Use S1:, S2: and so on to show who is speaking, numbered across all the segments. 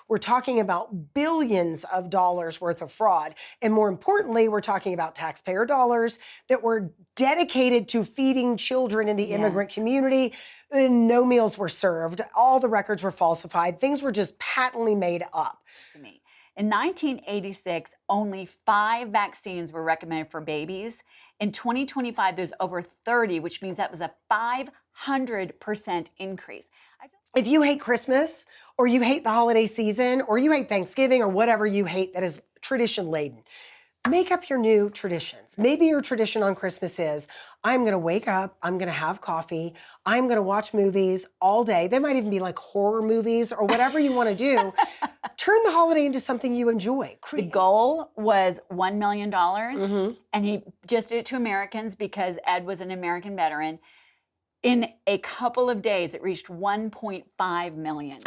S1: We're talking about billions of dollars worth of fraud. And more importantly, we're talking about taxpayer dollars that were dedicated to feeding children in the immigrant community. No meals were served. All the records were falsified. Things were just patently made up.
S2: To me. In 1986, only 5 vaccines were recommended for babies. In 2025, there's over 30, which means that was a 500% increase.
S1: If you hate Christmas, or you hate the holiday season, or you hate Thanksgiving, or whatever you hate that is tradition-laden, make up your new traditions. Maybe your tradition on Christmas is, I'm gonna wake up, I'm gonna have coffee, I'm gonna watch movies all day. They might even be like horror movies or whatever you wanna do. Turn the holiday into something you enjoy.
S2: The goal was $1 million, and he just did it to Americans because Ed was an American veteran. In a couple of days, it reached 1.5 million.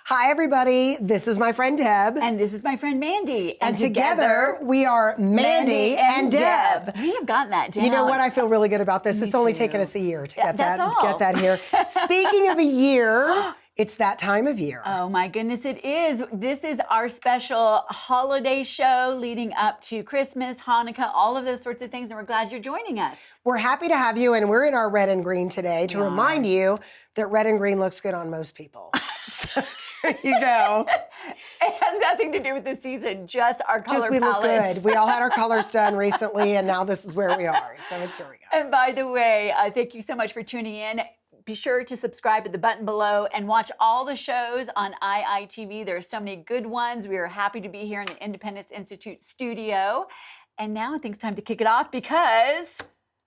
S1: Hi, everybody. This is my friend Deb.
S2: And this is my friend Mandy.
S1: And together we are Mandy and Deb.
S2: We have gotten that down.
S1: You know what? I feel really good about this. It's only taken us a year to get that here. Speaking of a year, it's that time of year.
S2: Oh my goodness, it is. This is our special holiday show leading up to Christmas, Hanukkah, all of those sorts of things, and we're glad you're joining us.
S1: We're happy to have you, and we're in our red and green today to remind you that red and green looks good on most people. So, there you go.
S2: It has nothing to do with the season, just our color
S1: we
S2: palettes.
S1: Look good. We all had our colors done recently, and now this is where we are. So it's here we go.
S2: And by the way, thank you so much for tuning in. Be sure to subscribe at the button below and watch all the shows on IITV. There are so many good ones. We are happy to be here in the Independence Institute studio. And now I think it's time to kick it off because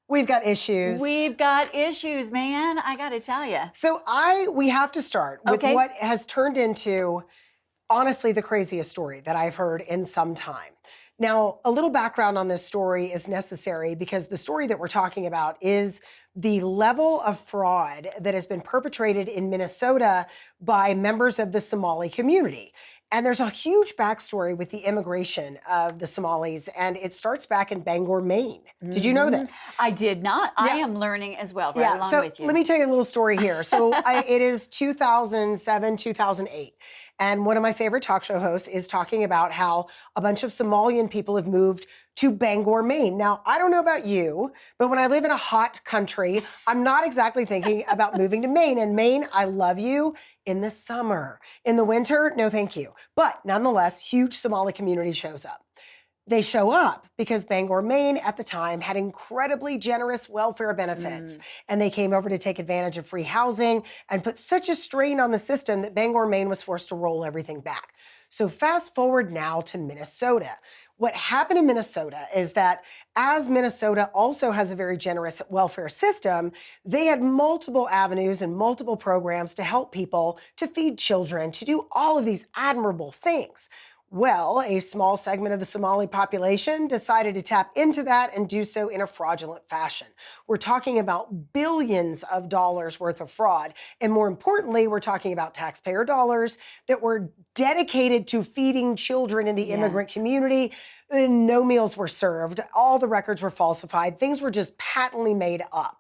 S1: we've got issues.
S2: We've got issues, man. I got to tell you.
S1: So we have to start with what has turned into, honestly, the craziest story that I've heard in some time. Now, a little background on this story is necessary because the story that we're talking about is the level of fraud that has been perpetrated in Minnesota by members of the Somali community. And there's a huge backstory with the immigration of the Somalis, and it starts back in Bangor, Maine. Did you know this?
S2: I did not. Yeah. I am learning as well, right along with you.
S1: Let me tell you a little story here. So it is 2007, 2008. And one of my favorite talk show hosts is talking about how a bunch of Somalian people have moved to Bangor, Maine. Now, I don't know about you, but when I live in a hot country, I'm not exactly thinking about moving to Maine. And Maine, I love you in the summer. In the winter, no thank you. But nonetheless, huge Somali community shows up. They show up because Bangor, Maine at the time had incredibly generous welfare benefits. And they came over to take advantage of free housing and put such a strain on the system that Bangor, Maine was forced to roll everything back. So fast forward now to Minnesota. What happened in Minnesota is that as Minnesota also has a very generous welfare system, they had multiple avenues and multiple programs to help people, to feed children, to do all of these admirable things. Well, a small segment of the Somali population decided to tap into that and do so in a fraudulent fashion. We're talking about billions of dollars worth of fraud. And more importantly, we're talking about taxpayer dollars that were dedicated to feeding children in the immigrant community. No meals were served. All the records were falsified. Things were just patently made up.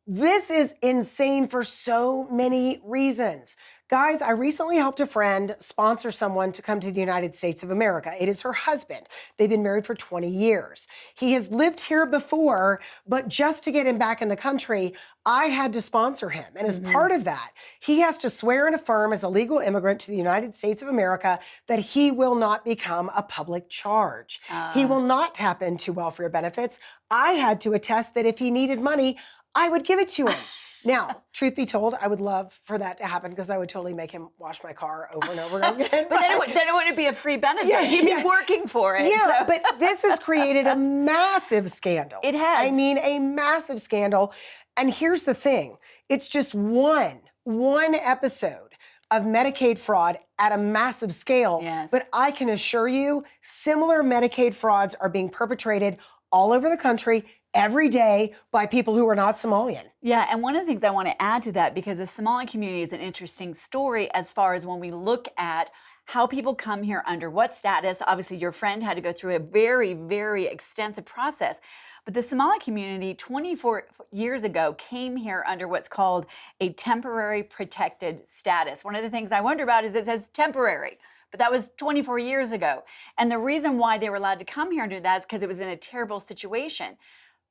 S1: This is insane for so many reasons. Guys, I recently helped a friend sponsor someone to come to the United States of America. It is her husband. They've been married for 20 years. He has lived here before, but just to get him back in the country, I had to sponsor him. And as part of that, he has to swear and affirm as a legal immigrant to the United States of America that he will not become a public charge. He will not tap into welfare benefits. I had to attest that if he needed money, I would give it to him. Now, truth be told, I would love for that to happen because I would totally make him wash my car over and over again.
S2: But then it wouldn't be a free benefit. Yeah, he'd be working for it.
S1: Yeah, so. But this has created a massive scandal.
S2: It has.
S1: I mean, a massive scandal. And here's the thing. It's just one episode of Medicaid fraud at a massive scale.
S2: Yes.
S1: But I can assure you, similar Medicaid frauds are being perpetrated all over the country every day by people who are not Somalian.
S2: Yeah, and one of the things I want to add to that, because the Somali community is an interesting story as far as when we look at how people come here under what status. Obviously, your friend had to go through a very, very extensive process. But the Somali community 24 years ago came here under what's called a temporary protected status. One of the things I wonder about is it says temporary. But that was 24 years ago. And the reason why they were allowed to come here and do that is because it was in a terrible situation.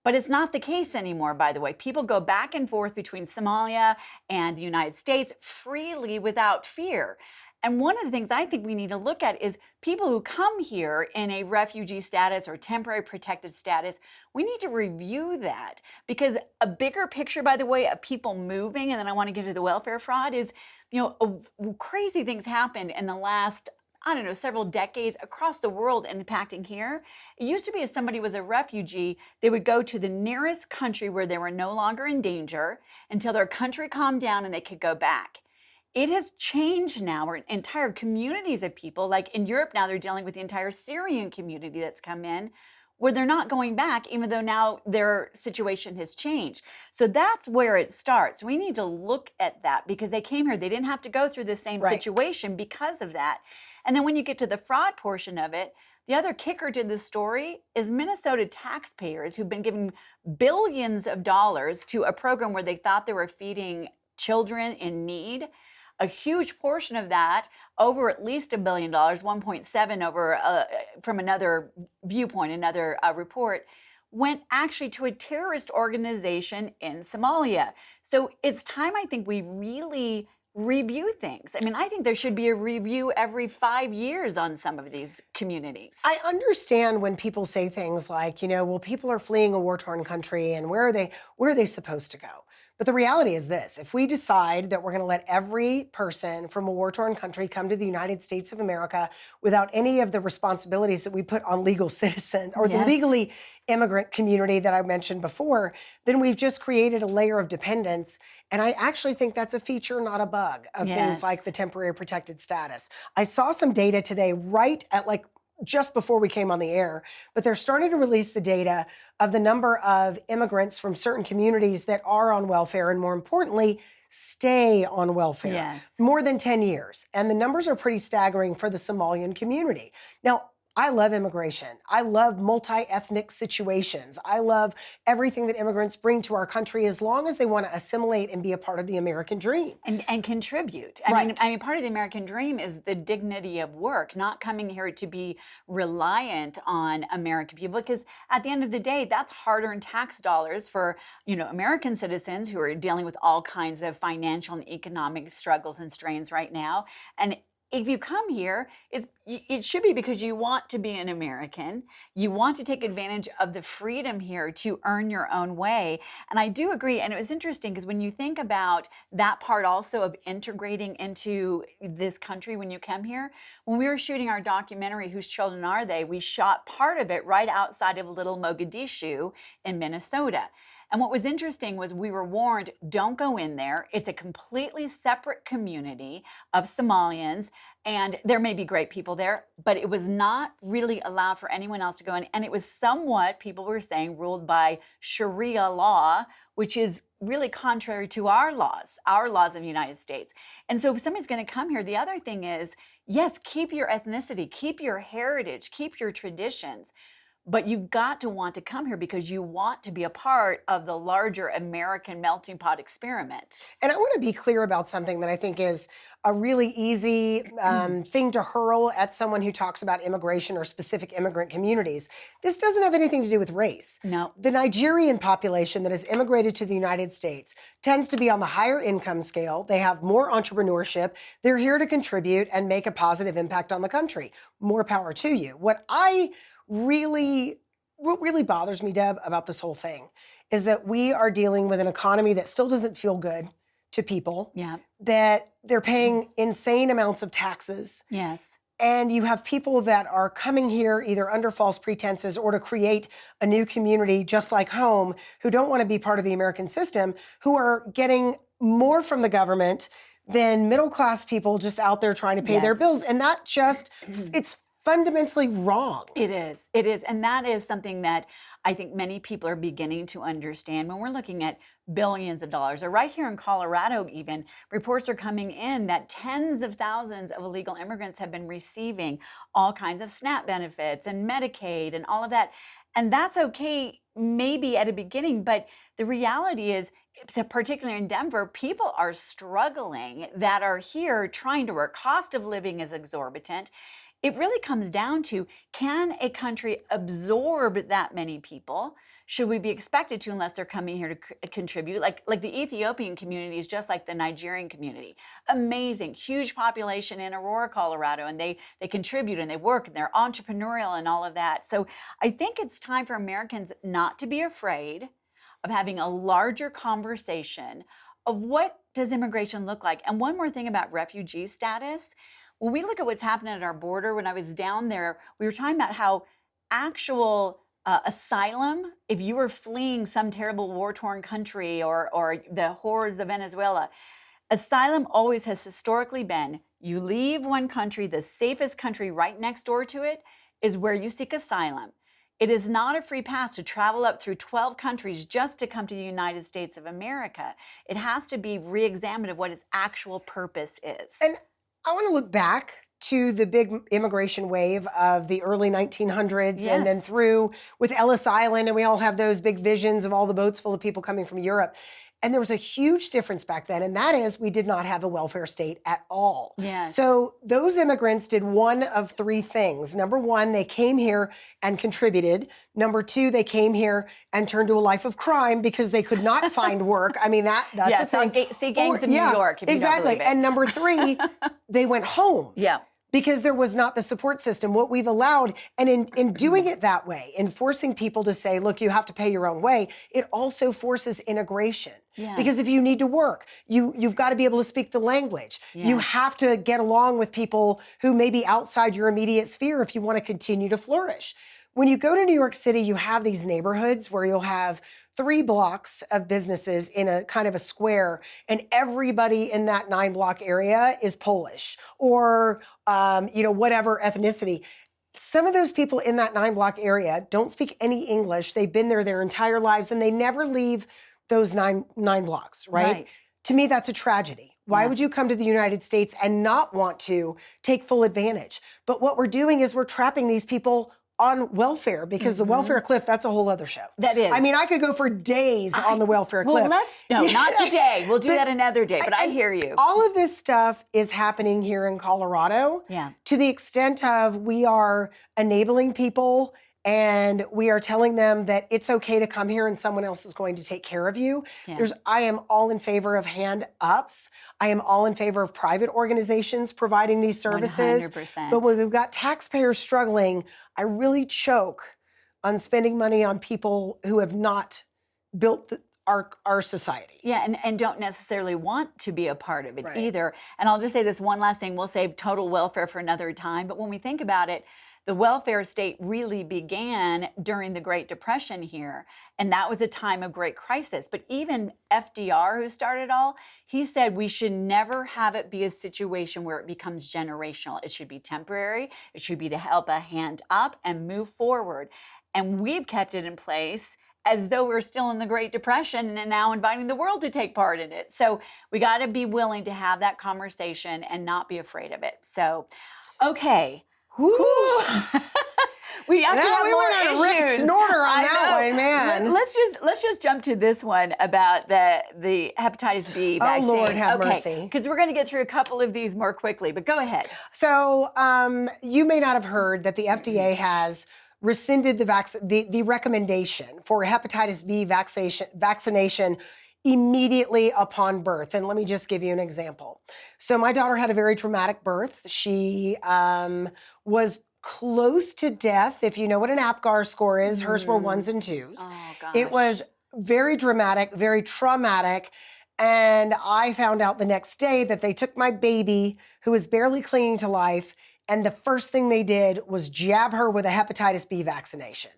S2: But it's not the case anymore, by the way. People go back and forth between Somalia and the United States freely without fear. And one of the things I think we need to look at is people who come here in a refugee status or temporary protected status. We need to review that, because a bigger picture, by the way, of people moving, and then I want to get to the welfare fraud, is, crazy things happened in the last, several decades across the world impacting here. It used to be if somebody was a refugee, they would go to the nearest country where they were no longer in danger until their country calmed down and they could go back. It has changed now, where entire communities of people, like in Europe now, they're dealing with the entire Syrian community that's come in, where they're not going back, even though now their situation has changed. So that's where it starts. We need to look at that, because they came here, they didn't have to go through the same situation because of that. And then when you get to the fraud portion of it, the other kicker to the story is Minnesota taxpayers who've been giving billions of dollars to a program where they thought they were feeding children in need. A huge portion of that, over at least $1 billion, 1.7 over from another viewpoint, another report, went actually to a terrorist organization in Somalia. So it's time, I think, we really review things. I mean, I think there should be a review every 5 years on some of these communities.
S1: I understand when people say things like, well, people are fleeing a war-torn country, and where are they supposed to go? But the reality is this: if we decide that we're going to let every person from a war-torn country come to the United States of America without any of the responsibilities that we put on legal citizens or the legally immigrant community that I mentioned before, then we've just created a layer of dependence. And I actually think that's a feature, not a bug, of things like the temporary protected status. I saw some data today right at just before we came on the air, but they're starting to release the data of the number of immigrants from certain communities that are on welfare, and more importantly, stay on welfare more than 10 years. And the numbers are pretty staggering for the Somalian community. Now, I love immigration. I love multi-ethnic situations. I love everything that immigrants bring to our country, as long as they want to assimilate and be a part of the American dream.
S2: And contribute. I mean, part of the American dream is the dignity of work, not coming here to be reliant on American people, because at the end of the day, that's hard-earned tax dollars for, American citizens who are dealing with all kinds of financial and economic struggles and strains right now. And if you come here, it should be because you want to be an American. You want to take advantage of the freedom here to earn your own way. And I do agree. And it was interesting because when you think about that part also of integrating into this country when you come here, when we were shooting our documentary, Whose Children Are They?, we shot part of it right outside of little Mogadishu in Minnesota. And what was interesting was we were warned, don't go in there. It's a completely separate community of Somalians, and there may be great people there, but it was not really allowed for anyone else to go in. And it was somewhat, people were saying, ruled by Sharia law, which is really contrary to our laws of the United States. And so if somebody's going to come here, the other thing is, yes, keep your ethnicity, keep your heritage, keep your traditions. But you've got to want to come here because you want to be a part of the larger American melting pot experiment.
S1: And I want to be clear about something that I think is a really easy thing to hurl at someone who talks about immigration or specific immigrant communities. This doesn't have anything to do with race.
S2: No.
S1: The Nigerian population that has immigrated to the United States tends to be on the higher income scale. They have more entrepreneurship. They're here to contribute and make a positive impact on the country. More power to you. What really bothers me, Deb, about this whole thing is that we are dealing with an economy that still doesn't feel good to people.
S2: Yeah.
S1: That they're paying insane amounts of taxes.
S2: Yes.
S1: And you have people that are coming here either under false pretenses or to create a new community just like home, who don't want to be part of the American system, who are getting more from the government, than middle class people just out there trying to pay their
S2: Yes.
S1: bills. And that just, it's fundamentally wrong.
S2: It is. It is. And that is something that I think many people are beginning to understand when we're looking at billions of dollars. Or right here in Colorado, even, reports are coming in that tens of thousands of illegal immigrants have been receiving all kinds of SNAP benefits and Medicaid and all of that. And that's okay, maybe at a beginning, but the reality is, particularly in Denver, people are struggling that are here trying to work. Cost of living is exorbitant. It really comes down to, can a country absorb that many people? Should we be expected to, unless they're coming here to contribute? Like the Ethiopian community is just like the Nigerian community. Amazing, huge population in Aurora, Colorado, and they contribute and they work and they're entrepreneurial and all of that. So I think it's time for Americans not to be afraid of having a larger conversation of what does immigration look like. And one more thing about refugee status. When we look at what's happening at our border, when I was down there, we were talking about how actual asylum, if you were fleeing some terrible war-torn country or the horrors of Venezuela, asylum always has historically been, you leave one country, the safest country right next door to it is where you seek asylum. It is not a free pass to travel up through 12 countries just to come to the United States of America. It has to be re-examined of what its actual purpose is.
S1: And I want to look back to the big immigration wave of the early 1900s and then
S2: Yes.
S1: through with Ellis Island, and we all have those big visions of all the boats full of people coming from Europe. And there was a huge difference back then, and that is we did not have a welfare state at all.
S2: Yes.
S1: So those immigrants did one of three things. Number one, they came here and contributed. Number two, they came here and turned to a life of crime because they could not find work. I mean, that's
S2: Yes,
S1: a thing.
S2: see gangs in New York, if you don't
S1: exactly.
S2: believe it.
S1: And number three, they went home.
S2: Yeah.
S1: Because there was not the support system. What we've allowed, and in doing it that way, in forcing people to say, look, you have to pay your own way, it also forces integration.
S2: Yes.
S1: Because if you need to work, you've got to be able to speak the language. You
S2: Yes.
S1: have to get along with people who may be outside your immediate sphere if you want to continue to flourish. When you go to New York City, you have these neighborhoods where you'll have 3 blocks of businesses in a kind of a square, and everybody in that 9-block area is Polish or, whatever ethnicity. Some of those people in that 9-block area don't speak any English. They've been there their entire lives, and they never leave those nine blocks, right? To me, that's a tragedy. Why
S2: Yeah.
S1: would you come to the United States and not want to take full advantage? But what we're doing is we're trapping these people on welfare, because the welfare cliff, that's a whole other show.
S2: That is.
S1: I mean, I could go for days on the welfare cliff.
S2: Well, not today. We'll do that another day, but I hear you.
S1: All of this stuff is happening here in Colorado.
S2: Yeah.
S1: To the extent of we are enabling people and we are telling them that it's okay to come here and someone else is going to take care of you.
S2: Yeah.
S1: I am all in favor of hand ups. I am all in favor of private organizations providing these services.
S2: 100%.
S1: But when we've got taxpayers struggling, I really choke on spending money on people who have not built our society.
S2: Yeah, and don't necessarily want to be a part of it
S1: Right.
S2: either. And I'll just say this one last thing. We'll save total welfare for another time. But when we think about it, the welfare state really began during the Great Depression here. And that was a time of great crisis. But even FDR, who started it all, he said we should never have it be a situation where it becomes generational. It should be temporary. It should be to help a hand up and move forward. And we've kept it in place as though we're still in the Great Depression and now inviting the world to take part in it. So we got to be willing to have that conversation and not be afraid of it. So, okay. We actually have
S1: we
S2: more
S1: went on a rip
S2: issues.
S1: snorter on
S2: I
S1: that
S2: know.
S1: one, man.
S2: Let's just jump to this one about the hepatitis B vaccine.
S1: Lord, have mercy.
S2: Because we're going to get through a couple of these more quickly, but go ahead.
S1: So you may not have heard that the FDA has rescinded the recommendation for hepatitis B vaccination immediately upon birth. And let me just give you an example. So my daughter had a very traumatic birth. She was close to death. If you know what an APGAR score is, hers were 1s and 2s.
S2: Oh, gosh.
S1: It was very dramatic, very traumatic. And I found out the next day that they took my baby, who was barely clinging to life, and the first thing they did was jab her with a hepatitis B vaccination.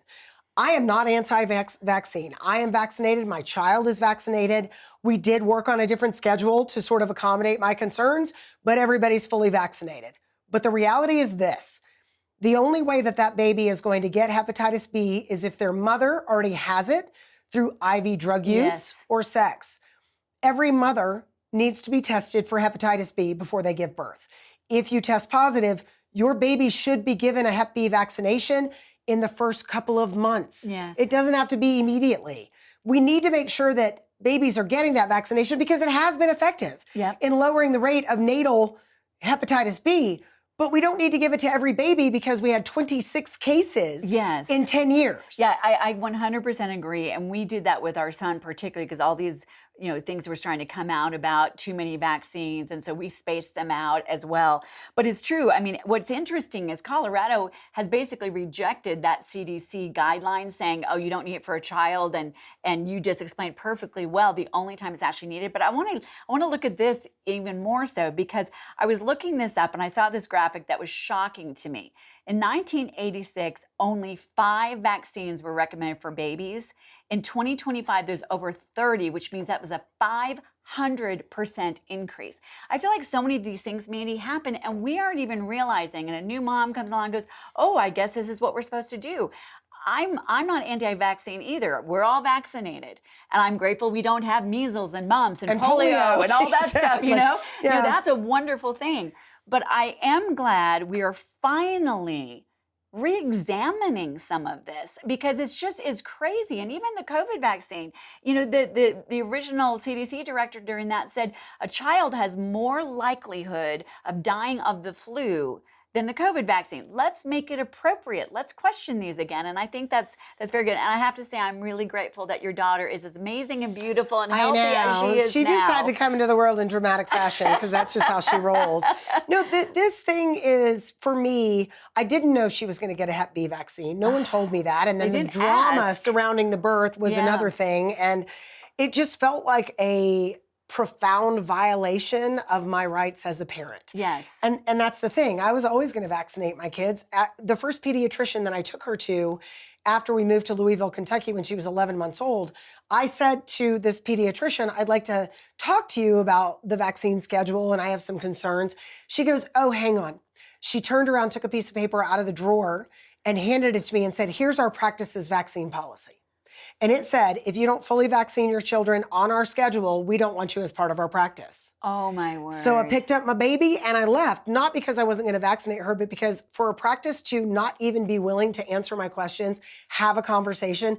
S1: I am not anti-vaccine. I am vaccinated. My child is vaccinated. We did work on a different schedule to sort of accommodate my concerns, but everybody's fully vaccinated. But the reality is this. The only way that that baby is going to get hepatitis B is if their mother already has it through IV drug use or sex. Every mother needs to be tested for hepatitis B before they give birth. If you test positive, your baby should be given a Hep B vaccination in the first couple of months.
S2: Yes.
S1: It doesn't have to be immediately. We need to make sure that babies are getting that vaccination because it has been effective in lowering the rate of natal hepatitis B. But we don't need to give it to every baby because we had 26 cases in 10 years.
S2: Yeah, I 100% agree. And we did that with our son, particularly because all these things were starting to come out about too many vaccines. And so we spaced them out as well. But it's true. I mean, what's interesting is Colorado has basically rejected that CDC guideline saying, oh, you don't need it for a child. And you just explained perfectly well the only time it's actually needed. But I want to look at this even more so because I was looking this up and I saw this graphic that was shocking to me. In 1986, only 5 vaccines were recommended for babies. In 2025, there's over 30, which means that was a 500% increase. I feel like so many of these things, Mandy, happen and we aren't even realizing. And a new mom comes along and goes, oh, I guess this is what we're supposed to do. I'm not anti-vaccine either. We're all vaccinated. And I'm grateful we don't have measles and mumps and polio and all that stuff, that's a wonderful thing. But I am glad we are finally re-examining some of this because it's just is crazy. And even the COVID vaccine, the original CDC director during that said a child has more likelihood of dying of the flu than the COVID vaccine. Let's make it appropriate. Let's question these again. And I think that's very good. And I have to say, I'm really grateful that your daughter is as amazing and beautiful and healthy as she is
S1: She
S2: now.
S1: just had to come into the world in dramatic fashion because that's just how she rolls. No, this thing is, for me, I didn't know she was going to get a Hep B vaccine. No one told me that. And then the drama surrounding the birth was another thing. And it just felt like a profound violation of my rights as a parent.
S2: Yes.
S1: And that's the thing. I was always going to vaccinate my kids. The first pediatrician that I took her to after we moved to Louisville, Kentucky when she was 11 months old, I said to this pediatrician, I'd like to talk to you about the vaccine schedule and I have some concerns. She goes, oh, hang on. She turned around, took a piece of paper out of the drawer and handed it to me and said, here's our practice's vaccine policy. And it said, if you don't fully vaccine your children on our schedule, we don't want you as part of our practice.
S2: Oh, my word.
S1: So I picked up my baby and I left, not because I wasn't going to vaccinate her, but because for a practice to not even be willing to answer my questions, have a conversation,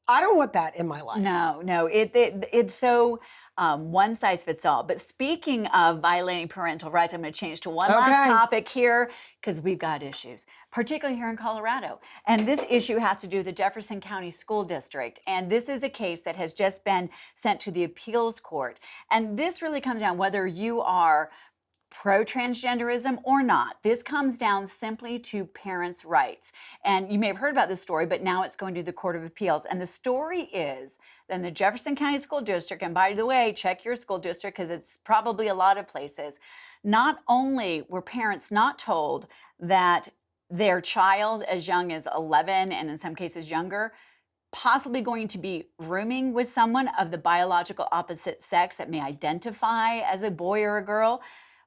S1: I don't want that in my life.
S2: No, it's so one size fits all. But speaking of violating parental rights, I'm going to change to one last topic here because we've got issues, particularly here in Colorado. And this issue has to do with the Jefferson County School District. And this is a case that has just been sent to the appeals court. And this really comes down whether you are pro-transgenderism or not. This comes down simply to parents' rights. And you may have heard about this story, but now it's going to the Court of Appeals. And the story is that in the Jefferson County School District, and by the way, check your school district because it's probably a lot of places, not only were parents not told that their child as young as 11 and in some cases younger possibly going to be rooming with someone of the biological opposite sex that may identify as a boy or a girl,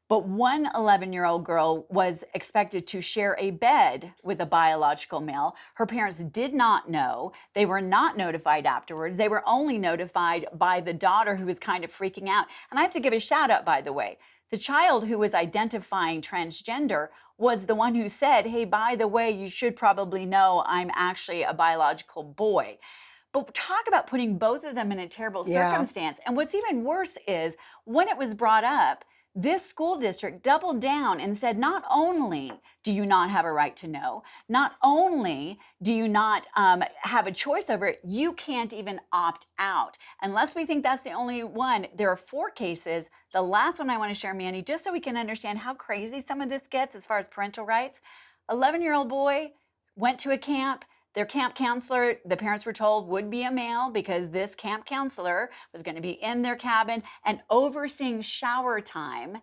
S2: but one 11-year-old girl was expected to share a bed with a biological male. Her parents did not know. They were not notified afterwards. They were only notified by the daughter who was kind of freaking out. And I have to give a shout out, by the way. The child who was identifying transgender was the one who said, hey, by the way, you should probably know I'm actually a biological boy. But talk about putting both of them in a terrible circumstance. And what's even worse is when it was brought up, this school district doubled down and said, not only do you not have a right to know, not only do you not have a choice over it, you can't even opt out. Unless we think that's the only one, there are 4 cases. The last one I want to share, Mandy, just so we can understand how crazy some of this gets as far as parental rights. 11-year-old boy went to a camp. Their camp counselor, the parents were told, would be a male because this camp counselor was going to be in their cabin and overseeing shower time.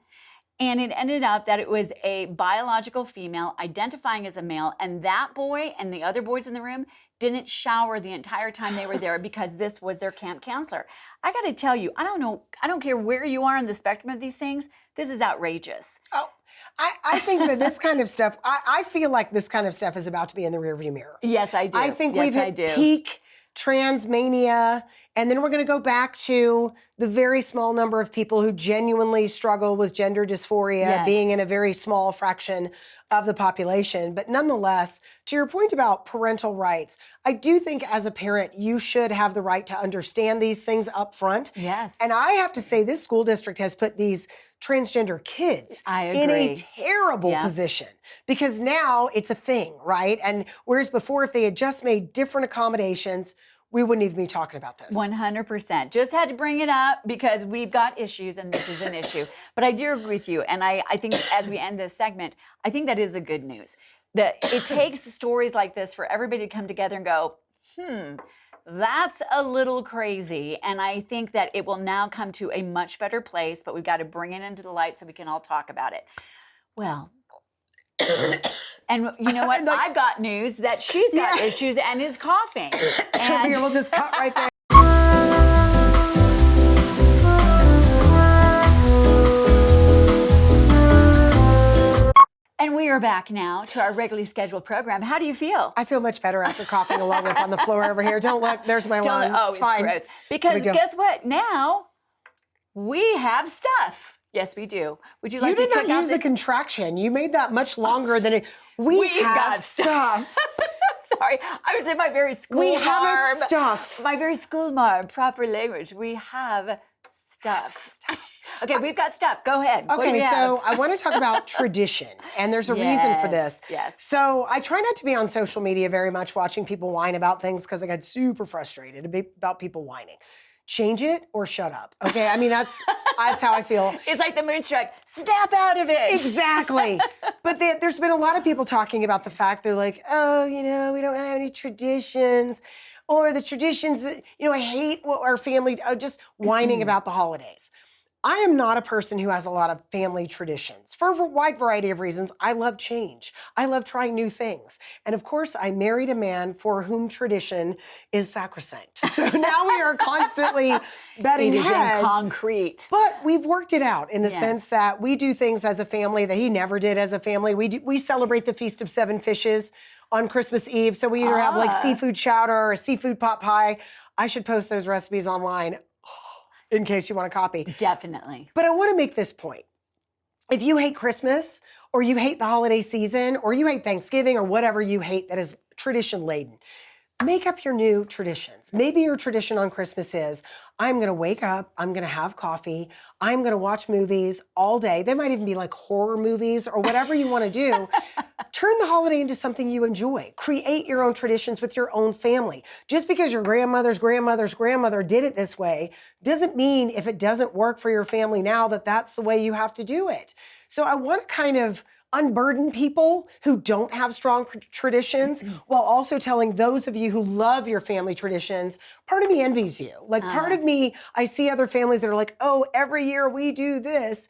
S2: And it ended up that it was a biological female identifying as a male, and that boy and the other boys in the room didn't shower the entire time they were there because this was their camp counselor. I got to tell you, I don't care where you are on the spectrum of these things. This is outrageous.
S1: Oh, I think that this kind of stuff, I feel like this kind of stuff is about to be in the rearview mirror.
S2: Yes, I do.
S1: I think
S2: yes,
S1: we've hit peak transmania, and then we're going to go back to the very small number of people who genuinely struggle with gender dysphoria, being in a very small fraction of the population. But nonetheless, to your point about parental rights, I do think as a parent, you should have the right to understand these things up front.
S2: Yes.
S1: And I have to say, this school district has put these transgender kids in a terrible position, because now it's a thing, right? And whereas before, if they had just made different accommodations, we wouldn't even be talking about this.
S2: 100%. Just had to bring it up because we've got issues and this is an issue. But I do agree with you. And I think as we end this segment, I think that is the good news. That it takes stories like this for everybody to come together and go, that's a little crazy. And I think that it will now come to a much better place, but we've got to bring it into the light so we can all talk about it. Well, and you know what? I've got news that she's got issues and is coughing. And
S1: we'll just cut right there.
S2: And we are back now to our regularly scheduled program. How do you feel?
S1: I feel much better after coughing along up on the floor over here. Don't look, there's my lung.
S2: Oh, it's
S1: fine.
S2: Gross. Because guess what? Now we have stuff. Yes, we do. Would you like to
S1: You did not use the contraction. You made that much longer than it. We have stuff.
S2: Sorry, I was in my very school
S1: We have stuff.
S2: My very school marm, proper language. We have stuff. Okay, we've got stuff. Go ahead.
S1: Okay, so I want to talk about tradition, and there's a reason for this.
S2: Yes.
S1: So I try not to be on social media very much watching people whine about things, because I get super frustrated about people whining. Change it or shut up. Okay, I mean, that's how I feel.
S2: It's like the moonstruck. Snap out of it.
S1: Exactly. But there's been a lot of people talking about the fact, they're like, oh, we don't have any traditions. Or the traditions, I hate what our family, just whining about the holidays. I am not a person who has a lot of family traditions. For a wide variety of reasons, I love change. I love trying new things. And of course, I married a man for whom tradition is sacrosanct. So now we are constantly betting heads.
S2: It is in concrete.
S1: But we've worked it out in the sense that we do things as a family that he never did as a family. We celebrate the Feast of Seven Fishes on Christmas Eve. So we either have like seafood chowder or a seafood pot pie. I should post those recipes online in case you want to copy.
S2: Definitely.
S1: But I want to make this point. If you hate Christmas, or you hate the holiday season, or you hate Thanksgiving, or whatever you hate that is tradition laden, make up your new traditions. Maybe your tradition on Christmas is, I'm going to wake up, I'm going to have coffee, I'm going to watch movies all day. They might even be like horror movies or whatever you want to do. Turn the holiday into something you enjoy. Create your own traditions with your own family. Just because your grandmother's grandmother's grandmother did it this way doesn't mean if it doesn't work for your family now that that's the way you have to do it. So I want to kind of unburden people who don't have strong traditions while also telling those of you who love your family traditions, part of me envies you. Like part of me, I see other families that are like, oh, every year we do this.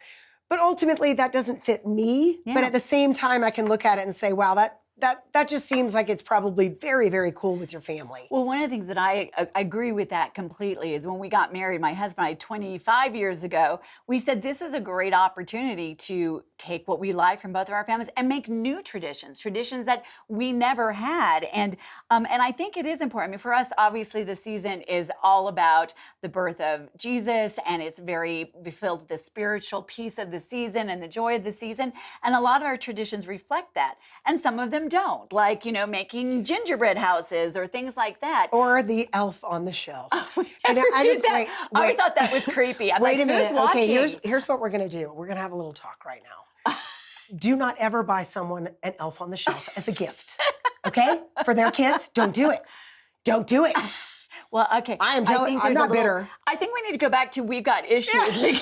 S1: But ultimately that doesn't fit me. Yeah. But at the same time, I can look at it and say, wow, that just seems like it's probably very, very cool with your family.
S2: Well, one of the things that I agree with that completely is when we got married, my husband and I 25 years ago, we said this is a great opportunity to take what we like from both of our families and make new traditions that we never had. And I think it is important. I mean, for us, obviously, the season is all about the birth of Jesus, and it's very filled with the spiritual piece of the season and the joy of the season. And a lot of our traditions reflect that. And some of them don't, like, making gingerbread houses or things like that.
S1: Or the elf on the shelf.
S2: Oh, I always thought that was creepy. I'm
S1: wait
S2: like,
S1: a minute.
S2: who's watching?
S1: Okay, here's what we're going to do. We're going to have a little talk right now. Do not ever buy someone an elf on the shelf as a gift, okay? For their kids, don't do it. Don't do it.
S2: Well, okay.
S1: I'm not bitter.
S2: I think we need to go back to we've got issues.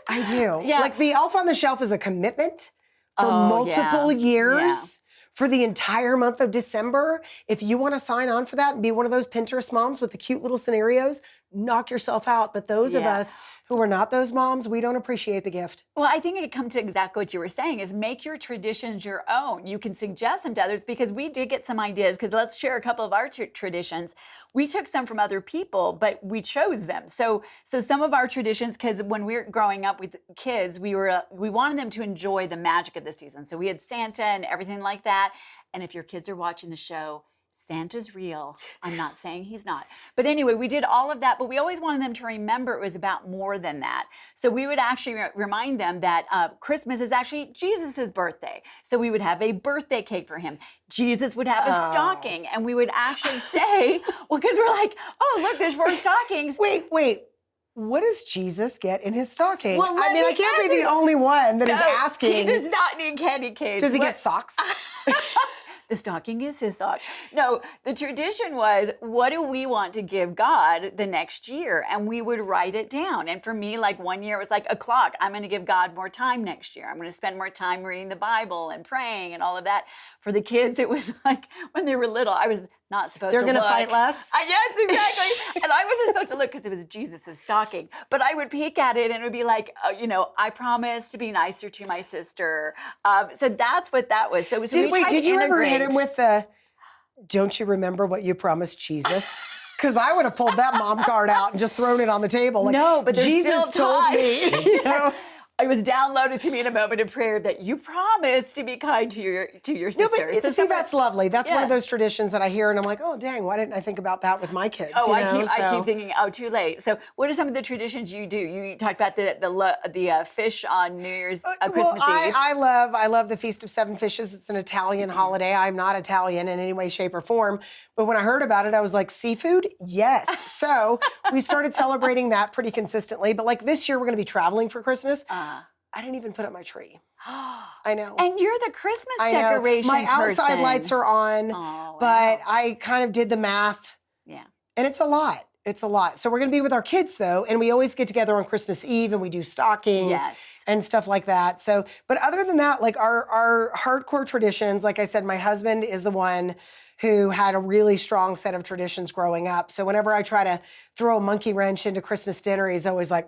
S1: I do.
S2: Yeah.
S1: Like the elf on the shelf is a commitment for multiple years.
S2: Yeah.
S1: For the entire month of December. If you want to sign on for that and be one of those Pinterest moms with the cute little scenarios, knock yourself out. But those of us who are not those moms, we don't appreciate the gift.
S2: Well, I think it comes to exactly what you were saying is make your traditions your own. You can suggest them to others because we did get some ideas because let's share a couple of our traditions. We took some from other people, but we chose them. So some of our traditions, because when we were growing up with kids, we wanted them to enjoy the magic of the season. So we had Santa and everything like that. And if your kids are watching the show, Santa's real. I'm not saying he's not. But anyway, we did all of that, but we always wanted them to remember it was about more than that. So we would actually remind them that Christmas is actually Jesus's birthday. So we would have a birthday cake for him. Jesus would have a stocking. And we would actually say, well, because we're like, oh, look, there's 4 stockings.
S1: Wait. What does Jesus get in his stocking?
S2: Well,
S1: I mean, I can't be the only one that is asking.
S2: He does not need candy canes.
S1: Does he get socks?
S2: The stocking is his sock. No, the tradition was, what do we want to give God the next year? And we would write it down. And for me, like one year, it was like a clock. I'm going to give God more time next year. I'm going to spend more time reading the Bible and praying and all of that. For the kids, it was like when they were little, I was not supposed to look.
S1: They're going to fight less?
S2: Yes, exactly. And I wasn't supposed to look because it was Jesus' stocking. But I would peek at it and it would be like, I promised to be nicer to my sister. So that's what that was. So it was
S1: did you ever hit him with the, don't you remember what you promised Jesus? Because I would have pulled that mom card out and just thrown it on the table. Like,
S2: no, but there's
S1: Jesus
S2: still time.
S1: told me,
S2: It was downloaded to me in a moment of prayer that you promised to be kind to your sister.
S1: No, but that's lovely. That's one of those traditions that I hear and I'm like, oh, dang, why didn't I think about that with my kids?
S2: Oh, I keep thinking, oh, too late. So what are some of the traditions you do? You talked about the fish on New Year's, Christmas Eve.
S1: I love the Feast of Seven Fishes. It's an Italian holiday. I'm not Italian in any way, shape, or form. But when I heard about it, I was like, seafood? Yes. So we started celebrating that pretty consistently. But like this year, we're going to be traveling for Christmas. I didn't even put up my tree. I know.
S2: And you're the Christmas decoration
S1: My outside
S2: person.
S1: lights are on, but I kind of did the math.
S2: Yeah.
S1: And it's a lot. It's a lot. So we're going to be with our kids, though, and we always get together on Christmas Eve, and we do stockings and stuff like that. So, but other than that, like our hardcore traditions, like I said, my husband is the one who had a really strong set of traditions growing up. So whenever I try to throw a monkey wrench into Christmas dinner, he's always like,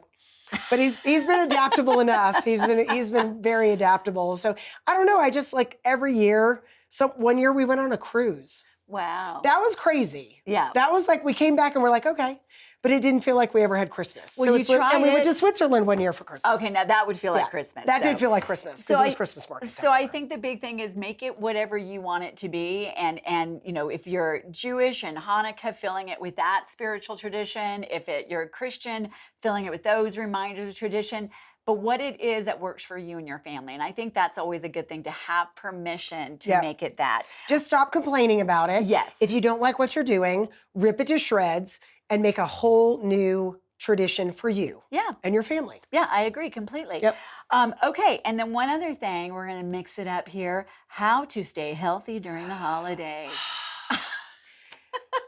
S1: but he's been adaptable enough. He's been very adaptable. So I don't know. I just like every year. So one year we went on a cruise.
S2: Wow.
S1: That was crazy.
S2: Yeah.
S1: That was like we came back and we're like, okay. But it didn't feel like we ever had Christmas.
S2: Well,
S1: and we went to Switzerland one year for Christmas.
S2: Okay, now that would feel like Christmas.
S1: That did feel like Christmas because it was Christmas markets.
S2: So I think the big thing is make it whatever you want it to be. And if you're Jewish and Hanukkah, filling it with that spiritual tradition. If you're a Christian, filling it with those reminders of tradition. But what it is that works for you and your family. And I think that's always a good thing to have permission to make it that.
S1: Just stop complaining about it.
S2: Yes.
S1: If you don't like what you're doing, rip it to shreds and make a whole new tradition for you and your family.
S2: Yeah, I agree completely.
S1: Yep.
S2: Okay, and then one other thing, we're going to mix it up here, how to stay healthy during the holidays.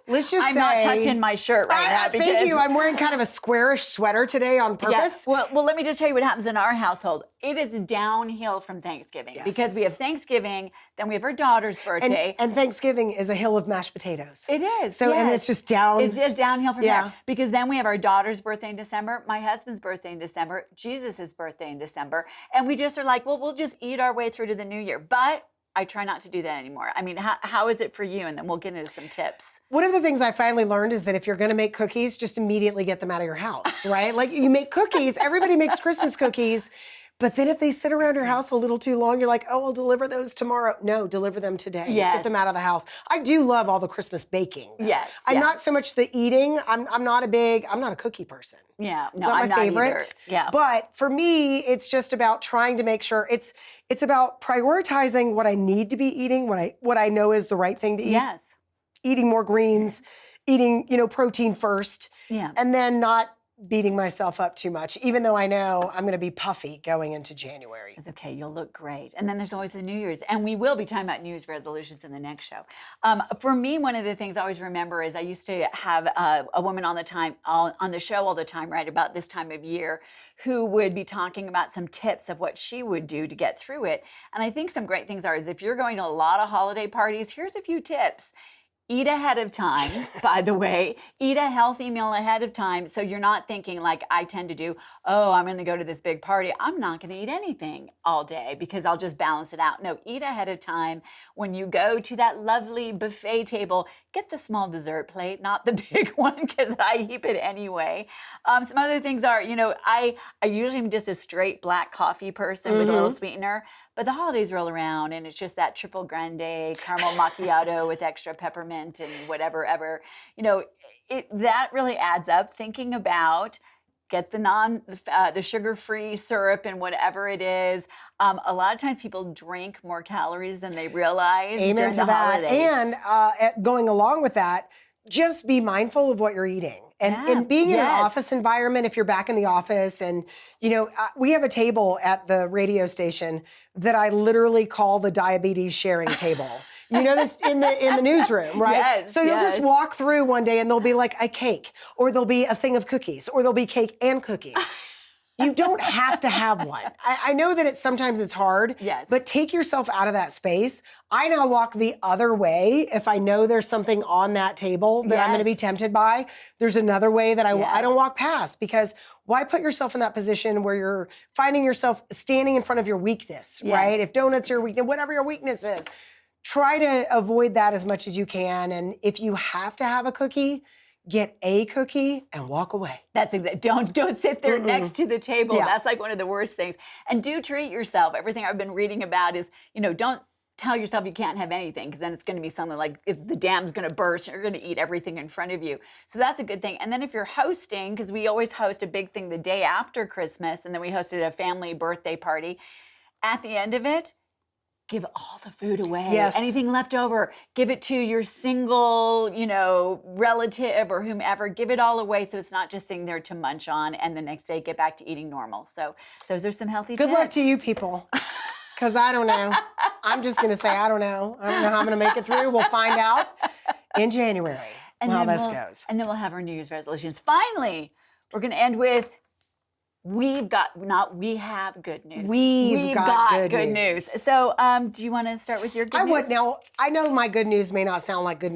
S1: Let's just
S2: I'm
S1: say,
S2: not tucked in my shirt right now.
S1: Thank you. I'm wearing kind of a squarish sweater today on purpose.
S2: Yes. Well, let me just tell you what happens in our household. It is downhill from Thanksgiving because we have Thanksgiving, then we have our daughter's birthday.
S1: And Thanksgiving is a hill of mashed potatoes.
S2: It is.
S1: So, and it's just down.
S2: It's just downhill from there. Because then we have our daughter's birthday in December, my husband's birthday in December, Jesus' birthday in December. And we just are like, well, we'll just eat our way through to the new year. But I try not to do that anymore. I mean, how is it for you? And then we'll get into some tips.
S1: One of the things I finally learned is that if you're going to make cookies, just immediately get them out of your house, right? Like you make cookies, everybody makes Christmas cookies, but then if they sit around your house a little too long, you're like, oh, I'll deliver those tomorrow. No, deliver them today.
S2: Yes.
S1: Get them out of the house. I do love all the Christmas baking.
S2: Yes.
S1: I'm not so much the eating. I'm not a cookie person.
S2: Yeah,
S1: no, I'm not my favorite.
S2: Either. Yeah.
S1: But for me, it's just about trying to make sure it's about prioritizing what I need to be eating, what I know is the right thing to eat.
S2: Yes.
S1: Eating more greens, eating, protein first.
S2: Yeah.
S1: And then not beating myself up too much, even though I know I'm going to be puffy going into January.
S2: It's okay. You'll look great. And then there's always the New Year's. And we will be talking about New Year's resolutions in the next show. For me, one of the things I always remember is I used to have a woman on the show all the time, right, about this time of year, who would be talking about some tips of what she would do to get through it. And I think some great things is if you're going to a lot of holiday parties, here's a few tips. Eat ahead of time, by the way. Eat a healthy meal ahead of time so you're not thinking like I tend to do, oh, I'm going to go to this big party. I'm not going to eat anything all day because I'll just balance it out. No, eat ahead of time. When you go to that lovely buffet table, get the small dessert plate, not the big one because I eat it anyway. Some other things are, I usually am just a straight black coffee person with a little sweetener. But the holidays roll around and it's just that triple grande caramel macchiato with extra peppermint and whatever ever. That really adds up. Thinking about get the sugar-free syrup and whatever it is. A lot of times people drink more calories than they realize
S1: Amen
S2: during
S1: to
S2: the
S1: that.
S2: holidays.
S1: And going along with that, just be mindful of what you're eating. And being in an office environment, if you're back in the office, and we have a table at the radio station that I literally call the diabetes sharing table. You know this in the newsroom, right?
S2: Yes,
S1: so you'll just walk through one day and there'll be like a cake, or there'll be a thing of cookies, or there'll be cake and cookies. You don't have to have one. I know that sometimes it's hard, but take yourself out of that space. I now walk the other way if I know there's something on that table that I'm going to be tempted by. There's another way that I don't walk past, because why put yourself in that position where you're finding yourself standing in front of your weakness, right? If donuts are your weakness, whatever your weakness is, try to avoid that as much as you can. And if you have to have a cookie, get a cookie and walk away.
S2: That's exactly. Don't sit there next to the table. That's like one of the worst things. And do treat yourself. Everything I've been reading about is, don't tell yourself you can't have anything, because then it's going to be something like if the dam's going to burst, you're going to eat everything in front of you. So that's a good thing. And then if you're hosting, because we always host a big thing the day after Christmas, and then we hosted a family birthday party, at the end of it, give all the food away. Anything left over, give it to your single, relative or whomever. Give it all away so it's not just sitting there to munch on and the next day get back to eating normal. So those are some healthy tips.
S1: Good luck to you people, because I don't know. I'm just going to say I don't know. I don't know how I'm going to make it through. We'll find out in January how this goes.
S2: And then we'll have our New Year's resolutions. Finally, we're going to end with we have good news.
S1: We've got good news.
S2: So, do you want to start with your good news?
S1: I would. Now, I know my good news may not sound like good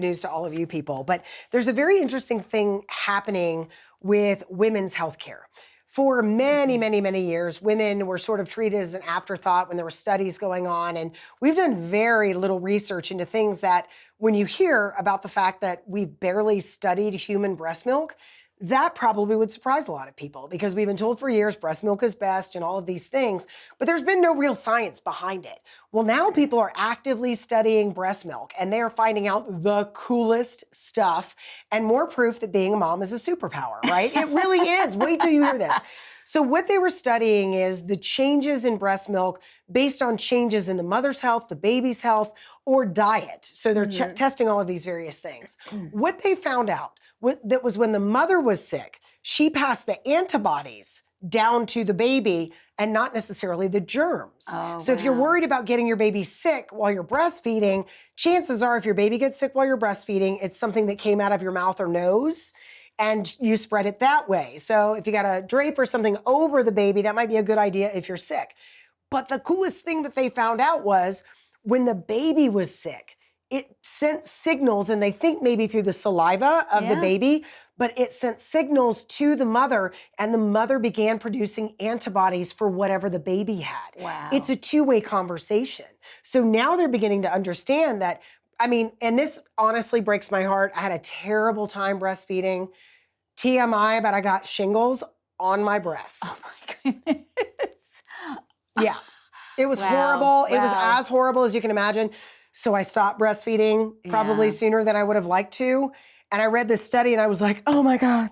S1: news to all of you people, but there's a very interesting thing happening with women's health care. For many, many, many years, women were sort of treated as an afterthought when there were studies going on. And we've done very little research into things that when you hear about the fact that we've barely studied human breast milk, that probably would surprise a lot of people, because we've been told for years breast milk is best and all of these things, but there's been no real science behind it. Well, now people are actively studying breast milk, and they are finding out the coolest stuff and more proof that being a mom is a superpower, right? It really is. Wait till you hear this. So what they were studying is the changes in breast milk based on changes in the mother's health, the baby's health, or diet. So they're testing all of these various things. What they found out that was when the mother was sick, she passed the antibodies down to the baby and not necessarily the germs. So if you're worried about getting your baby sick while you're breastfeeding, chances are if your baby gets sick while you're breastfeeding, it's something that came out of your mouth or nose, and you spread it that way. So if you got a drape or something over the baby, that might be a good idea if you're sick. But the coolest thing that they found out was when the baby was sick, it sent signals, and they think maybe through the saliva of the baby, but it sent signals to the mother, and the mother began producing antibodies for whatever the baby had.
S2: Wow.
S1: It's a two-way conversation. So now they're beginning to understand that, and this honestly breaks my heart. I had a terrible time breastfeeding. TMI, but I got shingles on my breasts.
S2: Oh my goodness.
S1: Yeah. It was horrible. It was as horrible as you can imagine. So I stopped breastfeeding probably sooner than I would have liked to. And I read this study and I was like, oh my God,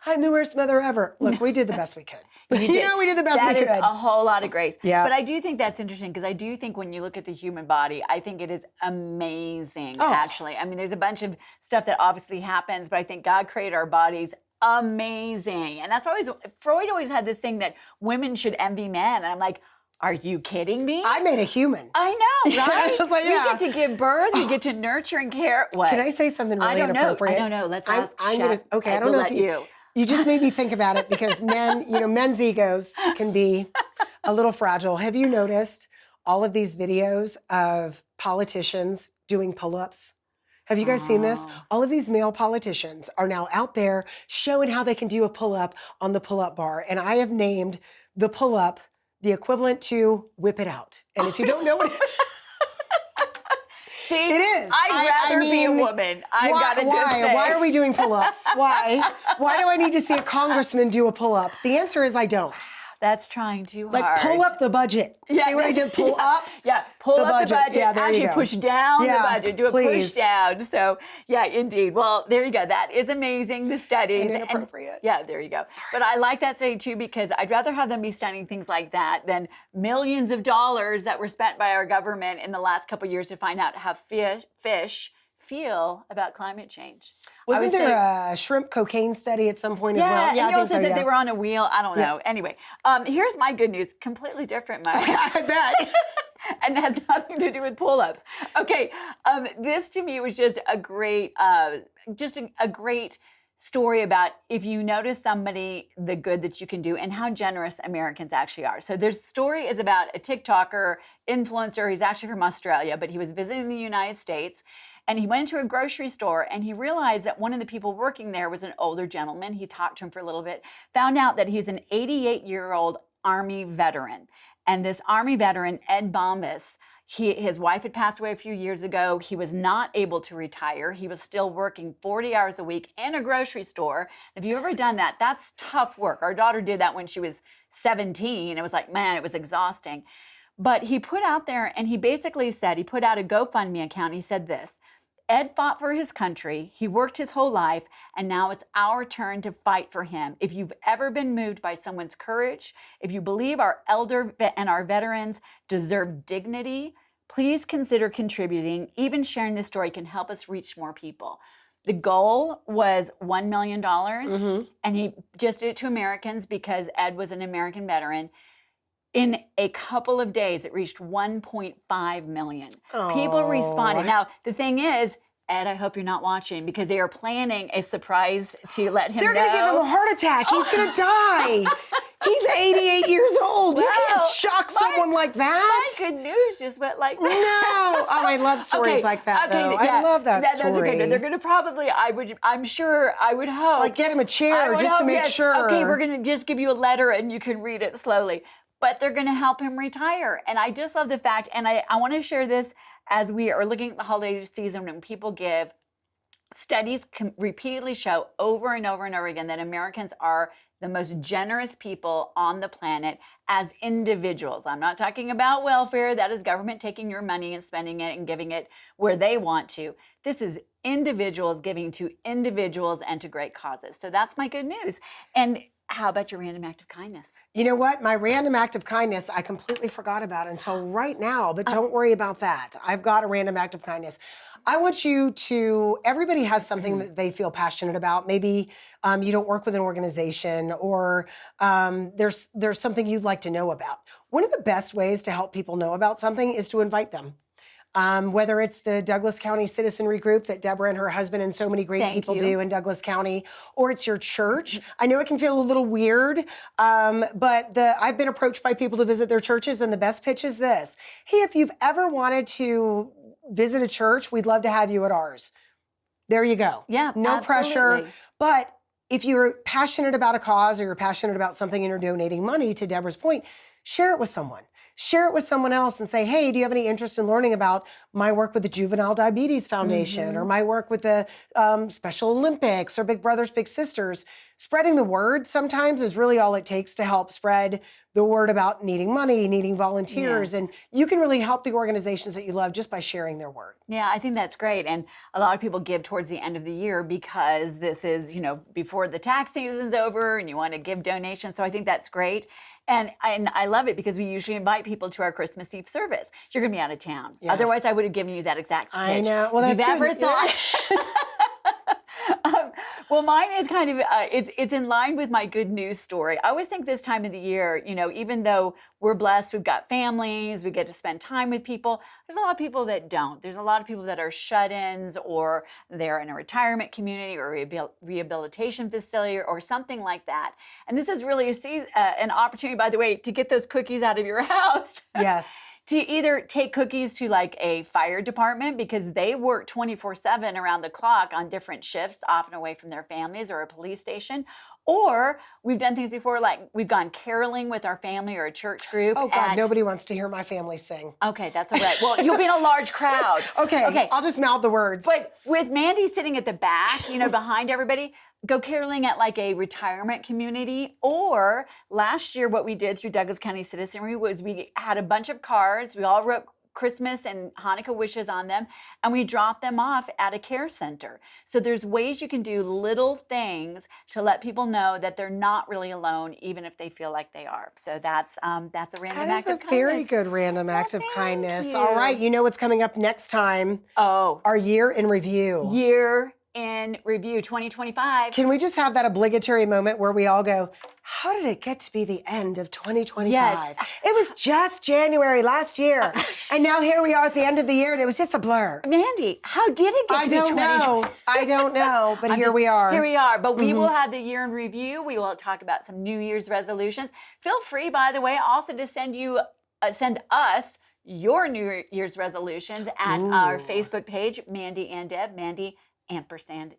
S1: I'm the worst mother ever. Look, we did the best we could. We did the best we could.
S2: That is a whole lot of grace.
S1: Yeah.
S2: But I do think that's interesting, because I do think when you look at the human body, I think it is amazing, actually. There's a bunch of stuff that obviously happens, but I think God created our bodies amazing. And that's why Freud always had this thing that women should envy men. And I'm like, are you kidding me?
S1: I made a human.
S2: I know, right?
S1: I was like,
S2: We get to give birth, we get to nurture and care. What?
S1: Can I say something really inappropriate?
S2: I don't know. Let's ask.
S1: I don't know if you just made me think about it, because men's egos can be a little fragile. Have you noticed all of these videos of politicians doing pull-ups? Have you guys seen this?
S2: Oh.
S1: All of these male politicians are now out there showing how they can do a pull-up on the pull-up bar. And I have named the pull-up the equivalent to whip it out. And if you don't know what
S2: See,
S1: it is.
S2: I'd rather be a
S1: mean,
S2: woman. I've got to just
S1: why?
S2: say.
S1: Why are we doing pull-ups? Why? Why do I need to see a congressman do a pull-up? The answer is I don't.
S2: That's trying too
S1: Like
S2: hard.
S1: pull up the budget.
S2: Yeah,
S1: See what I did? Pull up.
S2: Yeah, pull
S1: the
S2: up
S1: budget.
S2: the budget.
S1: Yeah, there you
S2: Actually
S1: go.
S2: push down
S1: Yeah,
S2: the budget. Do a
S1: please.
S2: push down. So yeah, indeed. Well, there you go. That is amazing. The studies.
S1: And inappropriate.
S2: Yeah, there you go. But I like that study too because I'd rather have them be studying things like that than millions of dollars that were spent by our government in the last couple of years to find out how fish feel about climate change.
S1: Wasn't there a shrimp cocaine study at some point as well?
S2: Yeah, and
S1: I
S2: you
S1: think
S2: also
S1: so,
S2: said
S1: yeah.
S2: they were on a wheel. I don't know. Anyway, here's my good news. Completely different, Mike.
S1: I bet.
S2: And has nothing to do with pull-ups. Okay, this to me was just a great, a great story about if you notice somebody, the good that you can do and how generous Americans actually are. So this story is about a TikToker influencer. He's actually from Australia, but he was visiting the United States. And he went into a grocery store and he realized that one of the people working there was an older gentleman. He talked to him for a little bit, found out that he's an 88-year-old Army veteran. And this Army veteran, Ed Bombas, his wife had passed away a few years ago. He was not able to retire. He was still working 40 hours a week in a grocery store. If you've ever done that, that's tough work. Our daughter did that when she was 17. It was like, man, it was exhausting. But he put out there and he basically said, he put out a GoFundMe account. He said this, Ed fought for his country. He worked his whole life, and now it's our turn to fight for him. If you've ever been moved by someone's courage, if you believe our elder and our veterans deserve dignity, please consider contributing. Even sharing this story can help us reach more people. The goal was $1 million, and he just did it to Americans because Ed was an American veteran. In a couple of days, it reached 1.5 million. People responded. Now, the thing is, Ed, I hope you're not watching because they are planning a surprise to let him know.
S1: They're going to give him a heart attack. He's going to die. He's 88 years old. You can't shock someone like that.
S2: My good news just went like that.
S1: No. Oh, I love stories like that, though. I love that story.
S2: Okay. They're going to probably, I would hope.
S1: Like get him a chair just to make sure.
S2: Okay, we're going to just give you a letter and you can read it slowly. But they're going to help him retire. And I just love the fact, and I want to share this as we are looking at the holiday season when people give. Studies can repeatedly show over and over and over again that Americans are the most generous people on the planet as individuals. I'm not talking about welfare. That is government taking your money and spending it and giving it where they want to. This is individuals giving to individuals and to great causes. So that's my good news. And how about your random act of kindness?
S1: You know what? My random act of kindness, I completely forgot about until right now, but don't worry about that. I've got a random act of kindness. I want you to, everybody has something that they feel passionate about. Maybe you don't work with an organization or there's something you'd like to know about. One of the best ways to help people know about something is to invite them. Whether it's the Douglas County Citizenry Group that Deborah and her husband and so many great people do in Douglas County, or it's your church. I know it can feel a little weird, but I've been approached by people to visit their churches, and the best pitch is this. Hey, if you've ever wanted to visit a church, we'd love to have you at ours. There you go.
S2: Yeah,
S1: no pressure. But if you're passionate about a cause or you're passionate about something and you're donating money, to Deborah's point, share it with someone. Share it with someone else and say, hey, do you have any interest in learning about my work with the Juvenile Diabetes Foundation or my work with the Special Olympics or Big Brothers Big Sisters? Spreading the word sometimes is really all it takes to help spread the word about needing money, needing volunteers. And you can really help the organizations that you love just by sharing their word.
S2: Yeah, I think that's great. And a lot of people give towards the end of the year because this is, before the tax season's over and you want to give donations. So I think that's great. And I love it because we usually invite people to our Christmas Eve service. You're going to be out of town. Yes. Otherwise, I would have given you that exact pitch.
S1: I know. Well, that's
S2: You've
S1: good.
S2: ever thought... Well, mine is kind of, it's in line with my good news story. I always think this time of the year, even though we're blessed, we've got families, we get to spend time with people, there's a lot of people that don't. There's a lot of people that are shut-ins or they're in a retirement community or a rehabilitation facility or something like that. And this is really an opportunity, by the way, to get those cookies out of your house.
S1: Yes.
S2: to either take cookies to like a fire department because they work 24/7 around the clock on different shifts, often away from their families, or a police station. Or we've done things before, like we've gone caroling with our family or a church group.
S1: Oh God, nobody wants to hear my family sing.
S2: Okay, that's all right. Well, you'll be in a large crowd.
S1: Okay, I'll just mouth the words.
S2: But with Mandy sitting at the back, behind everybody, go caroling at like a retirement community. Or last year, what we did through Douglas County Citizenry was we had a bunch of cards. We all wrote Christmas and Hanukkah wishes on them, and we dropped them off at a care center. So there's ways you can do little things to let people know that they're not really alone, even if they feel like they are. So that's a random act of kindness.
S1: That is a very good random act of kindness.
S2: you.
S1: All right, you know what's coming up next time?
S2: Oh,
S1: Our year in review.
S2: year in review 2025.
S1: Can we just have that obligatory moment where we all go, how did it get to be the end of 2025?
S2: Yes.
S1: It was just January last year. And now here we are at the end of the year and it was just a blur.
S2: Mandy, how did it get to be 2025?
S1: I don't know, but here we are.
S2: Here we are, but we will have the year in review. We will talk about some New Year's resolutions. Feel free, by the way, also to send us your New Year's resolutions at our Facebook page, Mandy and Deb, Mandy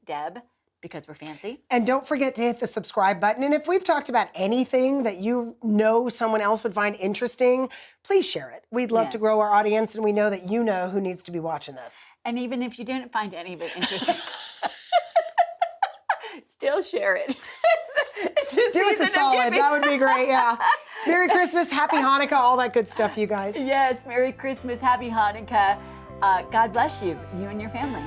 S2: &Deb, because we're fancy.
S1: And don't forget to hit the subscribe button. And if we've talked about anything that you know someone else would find interesting, please share it. We'd love to grow our audience, and we know that you know who needs to be watching this.
S2: And even if you didn't find any of it interesting, still share it.
S1: Do us a solid. That would be great, yeah. Merry Christmas, Happy Hanukkah, all that good stuff, you guys.
S2: Yes, Merry Christmas, Happy Hanukkah. God bless you, you and your family.